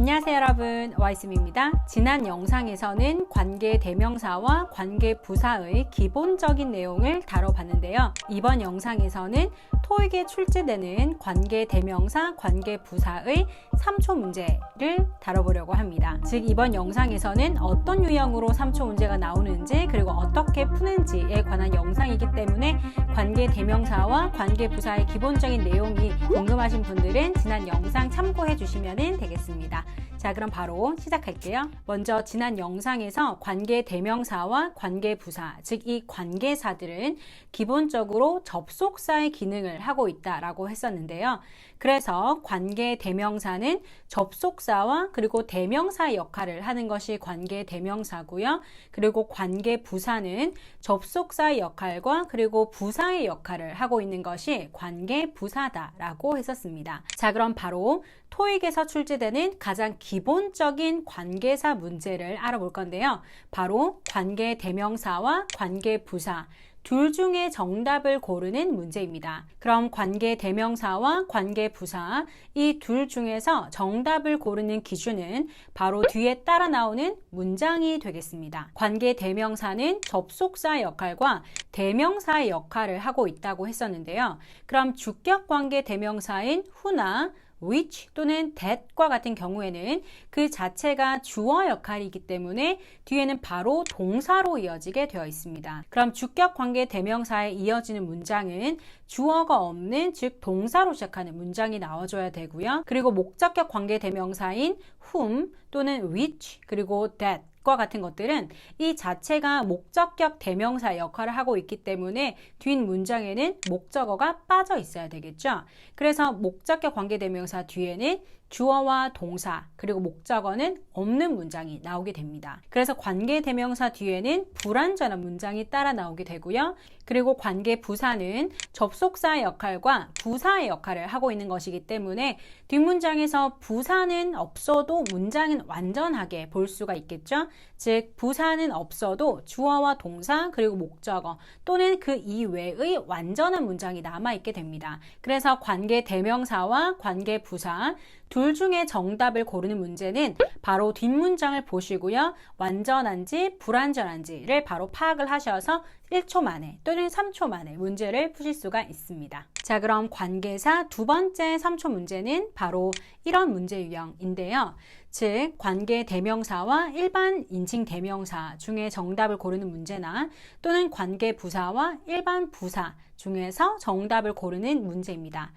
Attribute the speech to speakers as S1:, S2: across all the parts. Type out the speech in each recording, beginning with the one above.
S1: 안녕하세요 여러분, 와이스미입니다. 지난 영상에서는 관계 대명사와 관계 부사의 기본적인 내용을 다뤄봤는데요. 이번 영상에서는 토익에 출제되는 관계 대명사, 관계 부사의 3초 문제를 다뤄보려고 합니다. 즉 이번 영상에서는 어떤 유형으로 3초 문제가 나오는지 그리고 어떻게 푸는지에 관한 영상이기 때문에 관계 대명사와 관계 부사의 기본적인 내용이 궁금하신 분들은 지난 영상 참고해 주시면 되겠습니다. 자, 그럼 바로 시작할게요. 먼저 지난 영상에서 관계 대명사와 관계 부사, 즉 이 관계사들은 기본적으로 접속사의 기능을 하고 있다라고 했었는데요. 그래서 관계 대명사는 접속사와 그리고 대명사의 역할을 하는 것이 관계 대명사고요. 그리고 관계 부사는 접속사의 역할과 그리고 부사의 역할을 하고 있는 것이 관계 부사다라고 했었습니다. 자, 그럼 바로 토익에서 출제되는 가장 기본적인 관계사 문제를 알아볼 건데요. 바로 관계 대명사와 관계 부사 둘 중에 정답을 고르는 문제입니다. 그럼 관계 대명사와 관계 부사 이 둘 중에서 정답을 고르는 기준은 바로 뒤에 따라 나오는 문장이 되겠습니다. 관계 대명사는 접속사 역할과 대명사의 역할을 하고 있다고 했었는데요. 그럼 주격 관계 대명사인 who나 which 또는 that과 같은 경우에는 그 자체가 주어 역할이기 때문에 뒤에는 바로 동사로 이어지게 되어 있습니다. 그럼 주격 관계 대명사에 이어지는 문장은 주어가 없는 즉 동사로 시작하는 문장이 나와줘야 되고요. 그리고 목적격 관계 대명사인 whom 또는 which 그리고 that 과 같은 것들은 이 자체가 목적격 대명사 역할을 하고 있기 때문에 뒷 문장에는 목적어가 빠져 있어야 되겠죠. 그래서 목적격 관계 대명사 뒤에는 주어와 동사 그리고 목적어는 없는 문장이 나오게 됩니다. 그래서 관계 대명사 뒤에는 불완전한 문장이 따라 나오게 되고요. 그리고 관계 부사는 접속사의 역할과 부사의 역할을 하고 있는 것이기 때문에 뒷문장에서 부사는 없어도 문장은 완전하게 볼 수가 있겠죠. 즉 부사는 없어도 주어와 동사 그리고 목적어 또는 그 이외의 완전한 문장이 남아있게 됩니다. 그래서 관계 대명사와 관계 부사 둘 중에 정답을 고르는 문제는 바로 뒷문장을 보시고요. 완전한지 불완전한지를 바로 파악을 하셔서 1초 만에 또는 3초 만에 문제를 푸실 수가 있습니다. 자, 그럼 관계사 두 번째 3초 문제는 바로 이런 문제 유형인데요. 즉 관계 대명사와 일반 인칭 대명사 중에 정답을 고르는 문제나 또는 관계 부사와 일반 부사 중에서 정답을 고르는 문제입니다.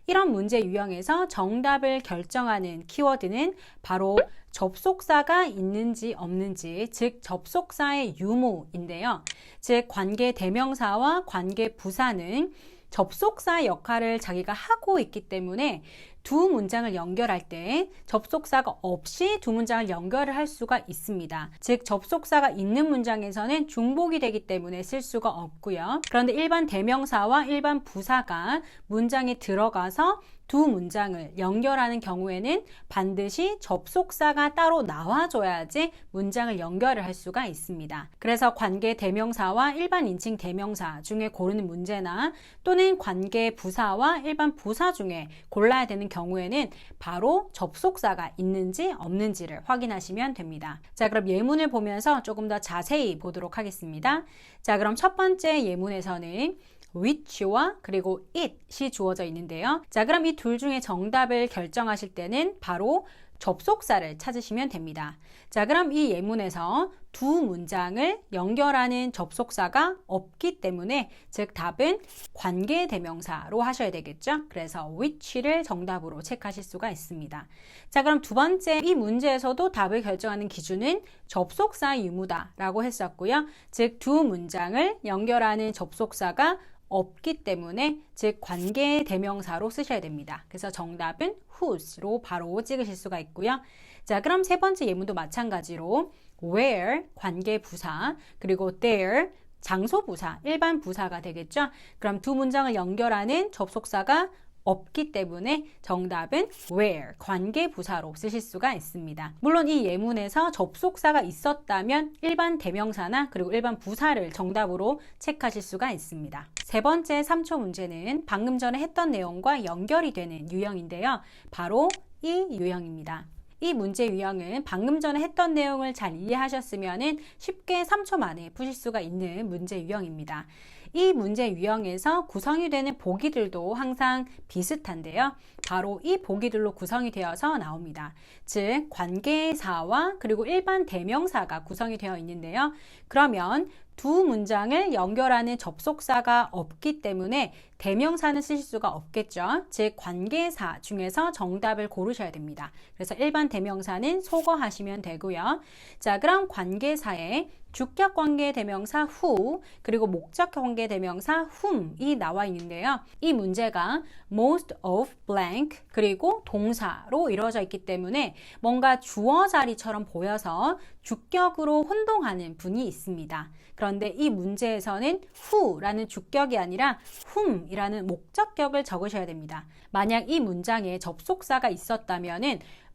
S1: 이런 문제 유형에서 정답을 결정하는 키워드는 바로 접속사가 있는지 없는지, 즉 접속사의 유무인데요. 즉 관계 대명사와 관계 부사는 접속사 역할을 자기가 하고 있기 때문에 두 문장을 연결할 때 접속사가 없이 두 문장을 연결을 할 수가 있습니다. 즉 접속사가 있는 문장에서는 중복이 되기 때문에 쓸 수가 없고요. 그런데 일반 대명사와 일반 부사가 문장에 들어가서 두 문장을 연결하는 경우에는 반드시 접속사가 따로 나와줘야지 문장을 연결을 할 수가 있습니다. 그래서 관계 대명사와 일반 인칭 대명사 중에 고르는 문제나 또는 관계 부사와 일반 부사 중에 골라야 되는 경우에는 바로 접속사가 있는지 없는지를 확인하시면 됩니다. 자, 그럼 예문을 보면서 조금 더 자세히 보도록 하겠습니다. 자, 그럼 첫 번째 예문에서는 which와 그리고 it이 주어져 있는데요. 자, 그럼 이 둘 중에 정답을 결정하실 때는 바로 접속사를 찾으시면 됩니다. 자, 그럼 이 예문에서 두 문장을 연결하는 접속사가 없기 때문에 즉 답은 관계 대명사로 하셔야 되겠죠. 그래서 which를 정답으로 체크하실 수가 있습니다. 자, 그럼 두 번째 이 문제에서도 답을 결정하는 기준은 접속사 유무다라고 했었고요. 즉 두 문장을 연결하는 접속사가 없기 때문에 즉 관계 대명사로 쓰셔야 됩니다. 그래서 정답은 whose로 바로 찍으실 수가 있고요. 자, 그럼 세 번째 예문도 마찬가지로 where 관계 부사 그리고 there 장소 부사 일반 부사가 되겠죠. 그럼 두 문장을 연결하는 접속사가 없기 때문에 정답은 where 관계 부사로 쓰실 수가 있습니다. 물론 이 예문에서 접속사가 있었다면 일반 대명사나 그리고 일반 부사를 정답으로 체크하실 수가 있습니다. 세 번째 3초 문제는 방금 전에 했던 내용과 연결이 되는 유형인데요. 바로 이 유형입니다. 이 문제 유형은 방금 전에 했던 내용을 잘 이해하셨으면 쉽게 3초 만에 푸실 수가 있는 문제 유형입니다. 이 문제 유형에서 구성이 되는 보기들도 항상 비슷한데요. 바로 이 보기들로 구성이 되어서 나옵니다. 즉 관계사와 그리고 일반 대명사가 구성이 되어 있는데요. 그러면 두 문장을 연결하는 접속사가 없기 때문에 대명사는 쓰실 수가 없겠죠. 즉 관계사 중에서 정답을 고르셔야 됩니다. 그래서 일반 대명사는 소거하시면 되고요. 자, 그럼 관계사에 주격 관계 대명사 who 그리고 목적 관계 대명사 whom이 나와 있는데요. 이 문제가 most of blank 그리고 동사로 이루어져 있기 때문에 뭔가 주어 자리처럼 보여서 주격으로 혼동하는 분이 있습니다. 그런데 이 문제에서는 who라는 주격이 아니라 whom이라는 목적격을 적으셔야 됩니다. 만약 이 문장에 접속사가 있었다면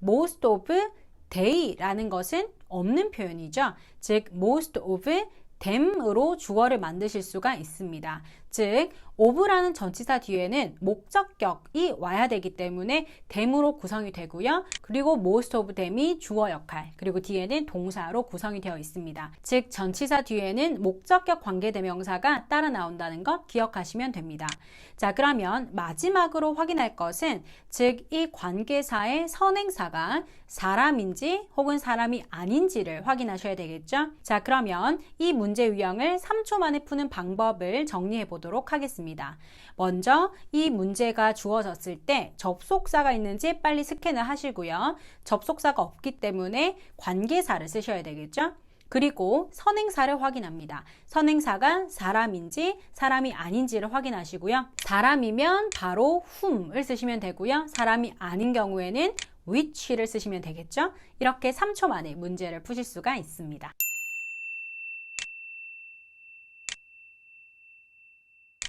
S1: most of they라는 것은 없는 표현이죠. 즉 most of them으로 주어를 만드실 수가 있습니다. 즉 of라는 전치사 뒤에는 목적격이 와야 되기 때문에 them으로 구성이 되고요. 그리고 most of them이 주어 역할, 그리고 뒤에는 동사로 구성이 되어 있습니다. 즉 전치사 뒤에는 목적격 관계대명사가 따라 나온다는 것 기억하시면 됩니다. 자, 그러면 마지막으로 확인할 것은 즉 이 관계사의 선행사가 사람인지 혹은 사람이 아닌지를 확인하셔야 되겠죠. 자, 그러면 이 문제 유형을 3초 만에 푸는 방법을 정리해 보도록 하겠습니다. 먼저 이 문제가 주어졌을 때 접속사가 있는지 빨리 스캔을 하시고요. 접속사가 없기 때문에 관계사를 쓰셔야 되겠죠. 그리고 선행사를 확인합니다. 선행사가 사람인지 사람이 아닌지를 확인하시고요. 사람이면 바로 whom을 쓰시면 되고요. 사람이 아닌 경우에는 which를 쓰시면 되겠죠. 이렇게 3초 만에 문제를 푸실 수가 있습니다.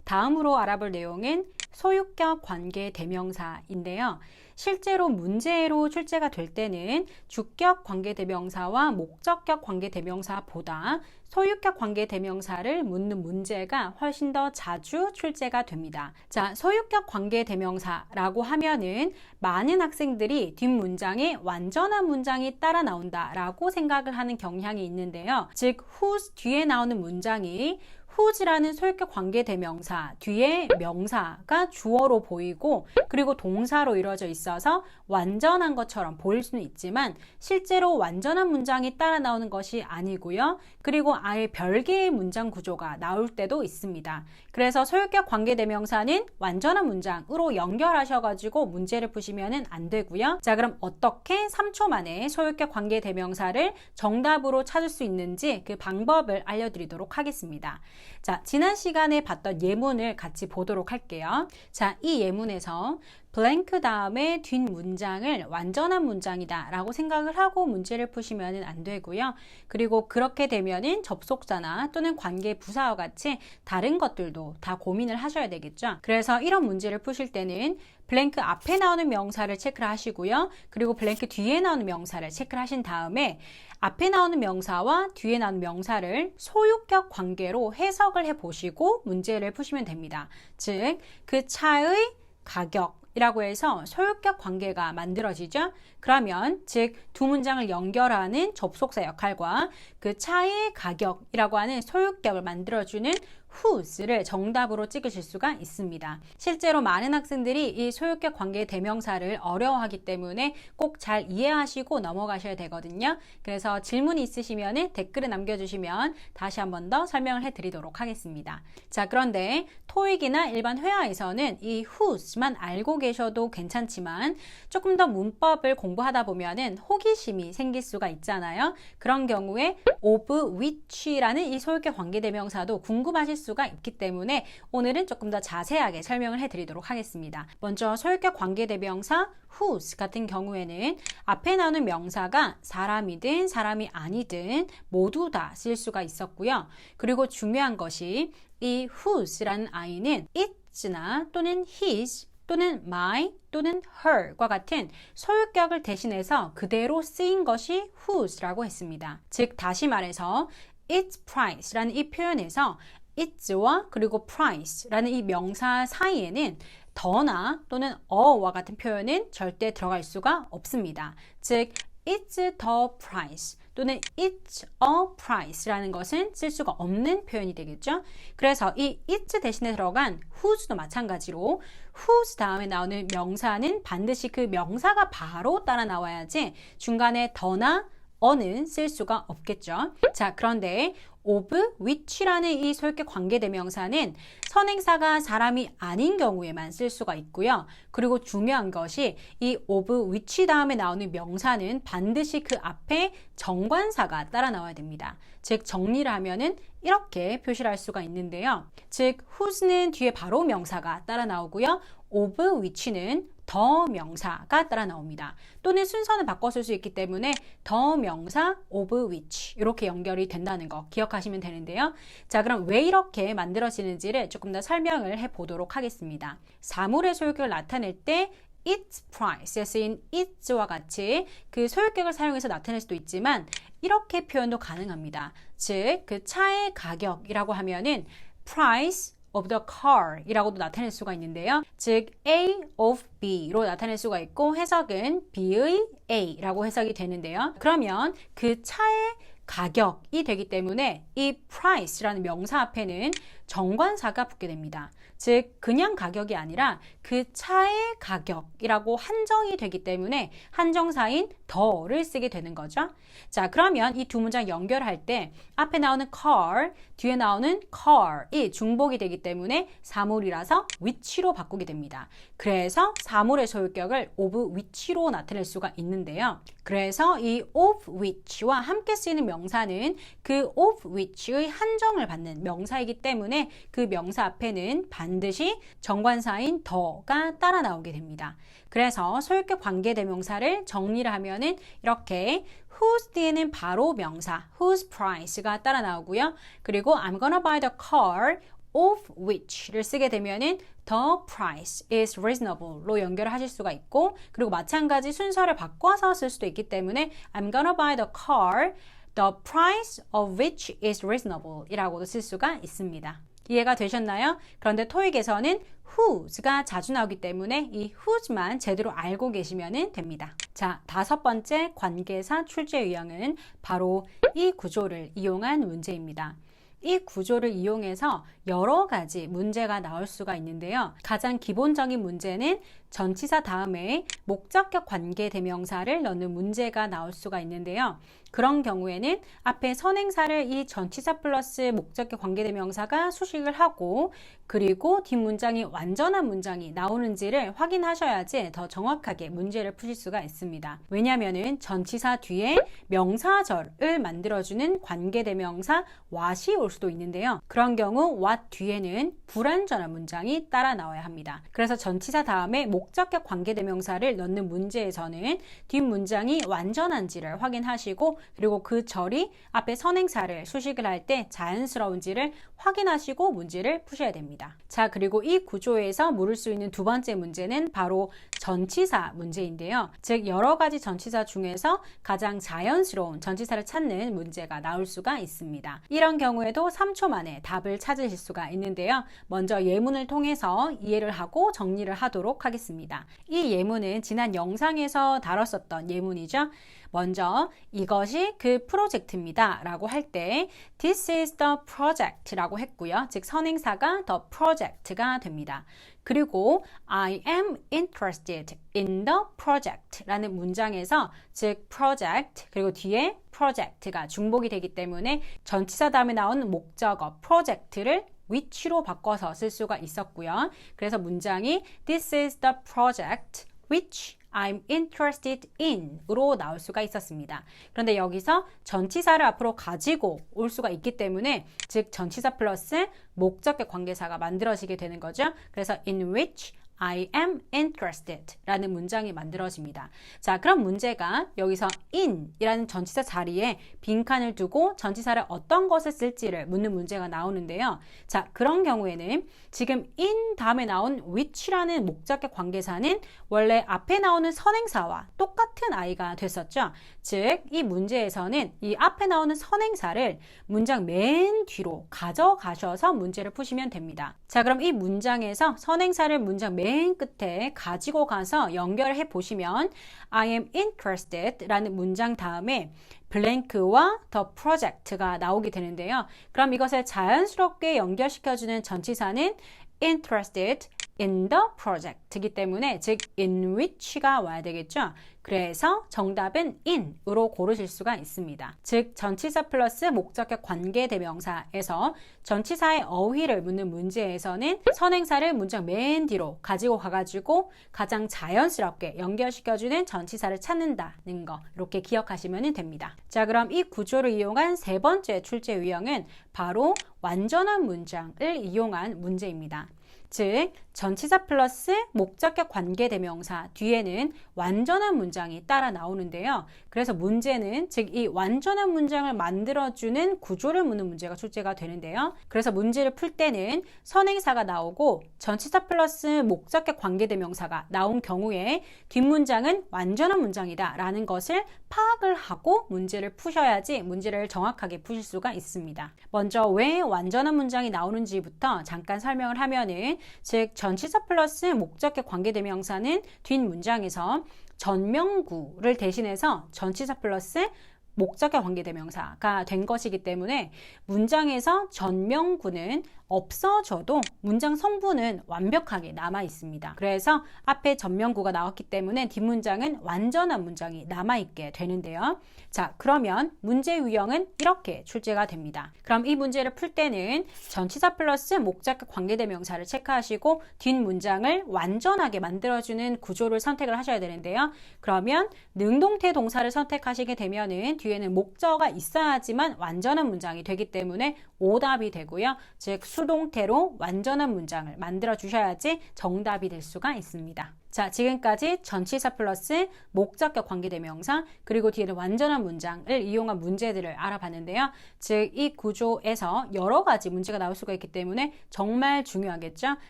S1: 다음으로 알아볼 내용은 소유격 관계 대명사인데요. 실제로 문제로 출제가 될 때는 주격 관계 대명사와 목적격 관계 대명사보다 소유격 관계 대명사를 묻는 문제가 훨씬 더 자주 출제가 됩니다. 자, 소유격 관계 대명사라고 하면은 많은 학생들이 뒷문장에 완전한 문장이 따라 나온다라고 생각을 하는 경향이 있는데요. 즉, whose 뒤에 나오는 문장이 whose라는 소유격 관계 대명사 뒤에 명사가 주어로 보이고 그리고 동사로 이루어져 있어서 완전한 것처럼 보일 수는 있지만 실제로 완전한 문장이 따라 나오는 것이 아니고요. 그리고 아예 별개의 문장 구조가 나올 때도 있습니다. 그래서 소유격 관계 대명사는 완전한 문장으로 연결하셔가지고 문제를 푸시면 안 되고요. 자, 그럼 어떻게 3초 만에 소유격 관계 대명사를 정답으로 찾을 수 있는지 그 방법을 알려드리도록 하겠습니다. 자, 지난 시간에 봤던 예문을 같이 보도록 할게요. 자, 이 예문에서 블랭크 다음에 뒷문장을 완전한 문장이다 라고 생각을 하고 문제를 푸시면 안 되고요. 그리고 그렇게 되면은 접속사나 또는 관계 부사와 같이 다른 것들도 다 고민을 하셔야 되겠죠. 그래서 이런 문제를 푸실 때는 블랭크 앞에 나오는 명사를 체크를 하시고요. 그리고 블랭크 뒤에 나오는 명사를 체크를 하신 다음에 앞에 나오는 명사와 뒤에 나오는 명사를 소유격 관계로 해석을 해보시고 문제를 푸시면 됩니다. 즉, 그 차의 가격 이라고 해서 소유격 관계가 만들어지죠. 그러면 즉 두 문장을 연결하는 접속사 역할과 그 차의 가격이라고 하는 소유격을 만들어주는 whose를 정답으로 찍으실 수가 있습니다. 실제로 많은 학생들이 이 소유격 관계 대명사를 어려워하기 때문에 꼭 잘 이해하시고 넘어가셔야 되거든요. 그래서 질문이 있으시면 댓글을 남겨주시면 다시 한 번 더 설명을 해드리도록 하겠습니다. 자, 그런데 토익이나 일반 회화에서는 이 whose만 알고 계셔도 괜찮지만 조금 더 문법을 공부하다 보면은 호기심이 생길 수가 있잖아요. 그런 경우에 of which라는 이 소유격 관계 대명사도 궁금하실 수가 있기 때문에 오늘은 조금 더 자세하게 설명을 해드리도록 하겠습니다. 먼저 소유격 관계 대명사 whose 같은 경우에는 앞에 나오는 명사가 사람이든 사람이 아니든 모두 다 쓸 수가 있었고요. 그리고 중요한 것이 이 whose라는 아이는 it나 또는 his 또는 my 또는 her과 같은 소유격을 대신해서 그대로 쓰인 것이 whose라고 했습니다. 즉 다시 말해서 its price라는 이 표현에서 its와 그리고 price라는 이 명사 사이에는 더나 또는 어와 같은 표현은 절대 들어갈 수가 없습니다. 즉, it's the price 또는 it's a price라는 것은 쓸 수가 없는 표현이 되겠죠. 그래서 이 it's 대신에 들어간 whose도 마찬가지로 whose 다음에 나오는 명사는 반드시 그 명사가 바로 따라 나와야지 중간에 더나 어는 쓸 수가 없겠죠. 자, 그런데 of which라는 이 소유격 관계대명사는 선행사가 사람이 아닌 경우에만 쓸 수가 있고요. 그리고 중요한 것이 이 of which 다음에 나오는 명사는 반드시 그 앞에 정관사가 따라 나와야 됩니다. 즉, 정리를 하면은 이렇게 표시를 할 수가 있는데요. 즉, whose는 뒤에 바로 명사가 따라 나오고요. of which는 더 명사가 따라 나옵니다. 또는 순서는 바꿔 쓸 수 있기 때문에 더 명사 of which 이렇게 연결이 된다는 거 기억하시면 되는데요. 자, 그럼 왜 이렇게 만들어지는지를 조금 더 설명을 해보도록 하겠습니다. 사물의 소유격을 나타낼 때 its price에 쓰인 its와 같이 그 소유격을 사용해서 나타낼 수도 있지만 이렇게 표현도 가능합니다. 즉, 그 차의 가격이라고 하면은 price of the car 이라고도 나타낼 수가 있는데요. 즉, A of B로 나타낼 수가 있고 해석은 B의 A라고 해석이 되는데요. 그러면 그 차의 가격이 되기 때문에 이 price라는 명사 앞에는 정관사가 붙게 됩니다. 즉, 그냥 가격이 아니라 그 차의 가격이라고 한정이 되기 때문에 한정사인 더를 쓰게 되는 거죠. 자, 그러면 이 두 문장 연결할 때 앞에 나오는 car, 뒤에 나오는 car이 중복이 되기 때문에 사물이라서 which로 바꾸게 됩니다. 그래서 사물의 소유격을 of which로 나타낼 수가 있는데요. 그래서 이 of which와 함께 쓰이는 명사는 그 of which의 한정을 받는 명사이기 때문에 그 명사 앞에는 반드시 정관사인 더가 따라 나오게 됩니다. 그래서 소유격 관계대명사를 정리를 하면은 이렇게 whose 뒤에는 바로 명사 whose price가 따라 나오고요. 그리고 I'm gonna buy the car of which를 쓰게 되면은 the price is reasonable로 연결을 하실 수가 있고, 그리고 마찬가지 순서를 바꿔서 쓸 수도 있기 때문에 I'm gonna buy the car the price of which is reasonable 이라고도 쓸 수가 있습니다. 이해가 되셨나요? 그런데 토익에서는 whose가 자주 나오기 때문에 이 whose만 제대로 알고 계시면 됩니다. 자, 5번째 관계사 출제 유형은 바로 이 구조를 이용한 문제입니다. 이 구조를 이용해서 여러 가지 문제가 나올 수가 있는데요. 가장 기본적인 문제는 전치사 다음에 목적격 관계대명사를 넣는 문제가 나올 수가 있는데요. 그런 경우에는 앞에 선행사를 이 전치사 플러스 목적격 관계대명사가 수식을 하고, 그리고 뒷문장이 완전한 문장이 나오는지를 확인하셔야지 더 정확하게 문제를 푸실 수가 있습니다. 왜냐하면 전치사 뒤에 명사절을 만들어주는 관계대명사 what이 올 수도 있는데요. 그런 경우 what 뒤에는 불완전한 문장이 따라 나와야 합니다. 그래서 전치사 다음에 목적격 관계대명사를 넣는 문제에서는 뒷문장이 완전한지를 확인하시고, 그리고 그 절이 앞에 선행사를 수식을 할 때 자연스러운지를 확인하시고 문제를 푸셔야 됩니다. 자, 그리고 이 구조에서 물을 수 있는 두 번째 문제는 바로 전치사 문제인데요. 즉, 여러 가지 전치사 중에서 가장 자연스러운 전치사를 찾는 문제가 나올 수가 있습니다. 이런 경우에도 3초 만에 답을 찾으실 수가 있는데요. 먼저 예문을 통해서 이해를 하고 정리를 하도록 하겠습니다. 이 예문은 지난 영상에서 다뤘었던 예문이죠. 먼저 이것이 그 프로젝트입니다 라고 할 때 This is the project 라고 했고요. 즉, 선행사가 the project가 됩니다. 그리고 I am interested in the project 라는 문장에서 즉 project 그리고 뒤에 project가 중복이 되기 때문에 전치사 다음에 나온 목적어 project를 which로 바꿔서 쓸 수가 있었고요. 그래서 문장이 This is the project which I'm interested in 으로 나올 수가 있었습니다. 그런데 여기서 전치사를 앞으로 가지고 올 수가 있기 때문에 즉 전치사 플러스 목적격 관계사가 만들어지게 되는 거죠. 그래서 in which I am interested 라는 문장이 만들어집니다. 자, 그럼 문제가 여기서 in 이라는 전치사 자리에 빈칸을 두고 전치사를 어떤 것을 쓸지를 묻는 문제가 나오는데요. 자, 그런 경우에는 지금 in 다음에 나온 which라는 목적격 관계사는 원래 앞에 나오는 선행사와 똑같은 I가 됐었죠. 즉, 이 문제에서는 이 앞에 나오는 선행사를 문장 맨 뒤로 가져가셔서 문제를 푸시면 됩니다. 자, 그럼 이 문장에서 선행사를 문장 맨 맨 끝에 가지고 가서 연결해 보시면 I am interested 라는 문장 다음에 블랭크와 the project가 나오게 되는데요. 그럼 이것을 자연스럽게 연결시켜주는 전치사는 interested in the project이기 때문에 즉 in which가 와야 되겠죠. 그래서 정답은 in으로 고르실 수가 있습니다. 즉 전치사 플러스 목적격 관계대명사에서 전치사의 어휘를 묻는 문제에서는 선행사를 문장 맨 뒤로 가지고 가가지고 가장 자연스럽게 연결시켜주는 전치사를 찾는다는 거 이렇게 기억하시면 됩니다. 자, 그럼 이 구조를 이용한 세 번째 출제 유형은 바로 완전한 문장을 이용한 문제입니다. 즉 전치사 플러스 목적격 관계대명사 뒤에는 완전한 문장이 따라 나오는데요. 그래서 문제는 즉 이 완전한 문장을 만들어주는 구조를 묻는 문제가 출제가 되는데요. 그래서 문제를 풀 때는 선행사가 나오고 전치사 플러스 목적격 관계대명사가 나온 경우에 뒷문장은 완전한 문장이다 라는 것을 파악을 하고 문제를 푸셔야지 문제를 정확하게 푸실 수가 있습니다. 먼저 왜 완전한 문장이 나오는지부터 잠깐 설명을 하면은 즉 전치사 플러스 목적격 관계대명사는 뒷문장에서 전명구를 대신해서 전치사 플러스 목적격 관계대명사가 된 것이기 때문에 문장에서 전명구는 없어져도 문장 성분은 완벽하게 남아 있습니다. 그래서 앞에 전명구가 나왔기 때문에 뒷문장은 완전한 문장이 남아있게 되는데요. 자, 그러면 문제 유형은 이렇게 출제가 됩니다. 그럼 이 문제를 풀 때는 전치사 플러스 목적격 관계대명사를 체크하시고 뒷문장을 완전하게 만들어주는 구조를 선택을 하셔야 되는데요. 그러면 능동태 동사를 선택하시게 되면은 뒤에는 목적어가 있어야지만 완전한 문장이 되기 때문에 오답이 되고요. 즉 수동태로 완전한 문장을 만들어 주셔야지 정답이 될 수가 있습니다. 자, 지금까지 전치사 플러스 목적격 관계대명사 그리고 뒤에는 완전한 문장을 이용한 문제들을 알아봤는데요. 즉 이 구조에서 여러 가지 문제가 나올 수가 있기 때문에 정말 중요하겠죠.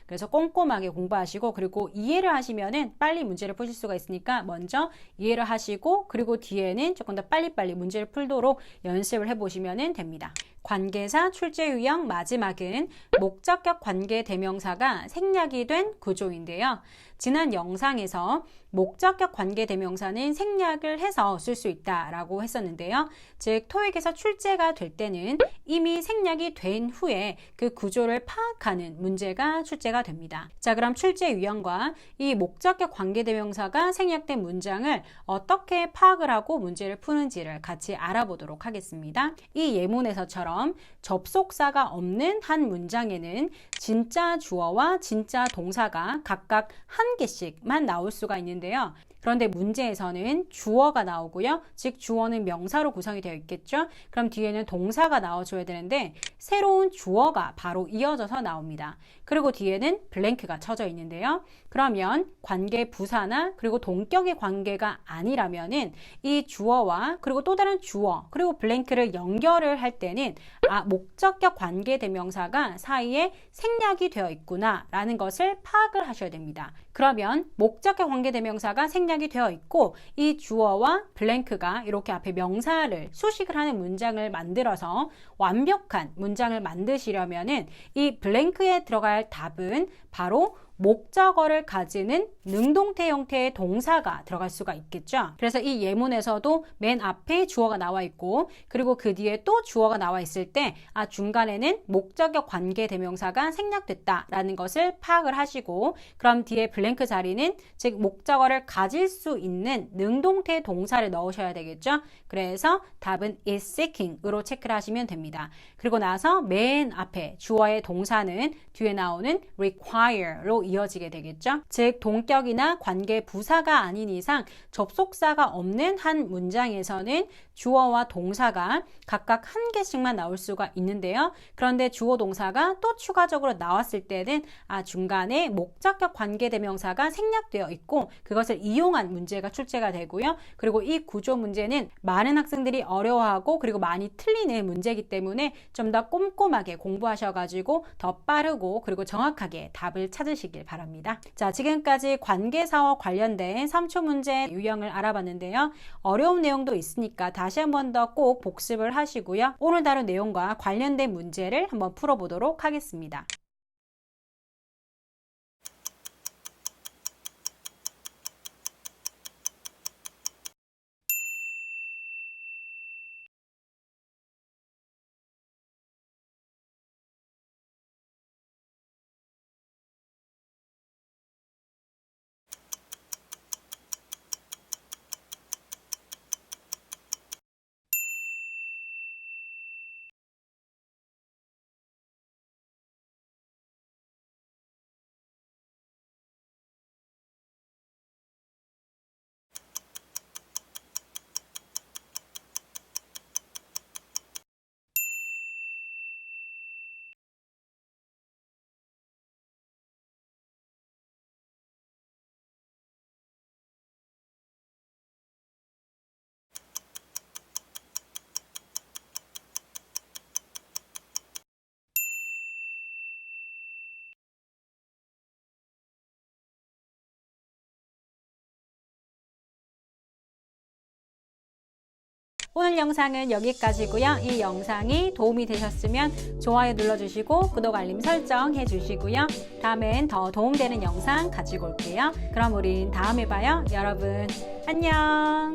S1: 그래서 꼼꼼하게 공부하시고 그리고 이해를 하시면은 빨리 문제를 푸실 수가 있으니까 먼저 이해를 하시고 그리고 뒤에는 조금 더 빨리빨리 문제를 풀도록 연습을 해보시면 됩니다. 관계사 출제 유형 마지막은 목적격 관계대명사가 생략이 된 구조인데요. 지난 영상에서 목적격 관계대명사는 생략을 해서 쓸 수 있다라고 했었는데요. 즉 토익에서 출제가 될 때는 이미 생략이 된 후에 그 구조를 파악하는 문제가 출제가 됩니다. 자, 그럼 출제 유형과 이 목적격 관계대명사가 생략된 문장을 어떻게 파악을 하고 문제를 푸는지를 같이 알아보도록 하겠습니다. 이 예문에서처럼 접속사가 없는 한 문장에는 진짜 주어와 진짜 동사가 각각 한 개씩만 나올 수가 있는데요. 그런데 문제에서는 주어가 나오고요. 즉 주어는 명사로 구성이 되어 있겠죠. 그럼 뒤에는 동사가 나와줘야 되는데 새로운 주어가 바로 이어져서 나옵니다. 그리고 뒤에는 블랭크가 쳐져 있는데요. 그러면 관계 부사나 그리고 동격의 관계가 아니라면은 이 주어와 그리고 또 다른 주어 그리고 블랭크를 연결을 할 때는 목적격 관계대명사가 사이에 생략이 되어 있구나 라는 것을 파악을 하셔야 됩니다. 그러면 목적격 관계대명사가 생략이 되어 있고 이 주어와 블랭크가 이렇게 앞에 명사를 수식을 하는 문장을 만들어서 완벽한 문장을 만드시려면은 이 블랭크에 들어갈 답은 바로 목적어를 가지는 능동태 형태의 동사가 들어갈 수가 있겠죠. 그래서 이 예문에서도 맨 앞에 주어가 나와 있고 그리고 그 뒤에 또 주어가 나와 있을 때 중간에는 목적격 관계대명사가 생략됐다라는 것을 파악을 하시고 그럼 뒤에 블랭크 자리는 즉 목적어를 가질 수 있는 능동태 동사를 넣으셔야 되겠죠. 그래서 답은 is seeking으로 체크를 하시면 됩니다. 그리고 나서 맨 앞에 주어의 동사는 뒤에 나오는 require로 이어지게 되겠죠. 즉 동격이나 관계 부사가 아닌 이상 접속사가 없는 한 문장에서는 주어와 동사가 각각 한 개씩만 나올 수가 있는데요. 그런데 주어 동사가 또 추가적으로 나왔을 때는 중간에 목적격 관계대명사가 생략되어 있고 그것을 이용한 문제가 출제가 되고요. 그리고 이 구조 문제는 많은 학생들이 어려워하고 그리고 많이 틀리는 문제이기 때문에 좀 더 꼼꼼하게 공부하셔가지고 더 빠르고 그리고 정확하게 답을 찾으시길 바랍니다. 자, 지금까지 관계사와 관련된 3초 문제 유형을 알아봤는데요. 어려운 내용도 있으니까 다시 한 번 더 꼭 복습을 하시고요. 오늘 다룬 내용과 관련된 문제를 한번 풀어보도록 하겠습니다. 오늘 영상은 여기까지고요. 이 영상이 도움이 되셨으면 좋아요 눌러주시고 구독 알림 설정 해주시고요. 다음엔 더 도움되는 영상 가지고 올게요. 그럼 우린 다음에 봐요. 여러분 안녕.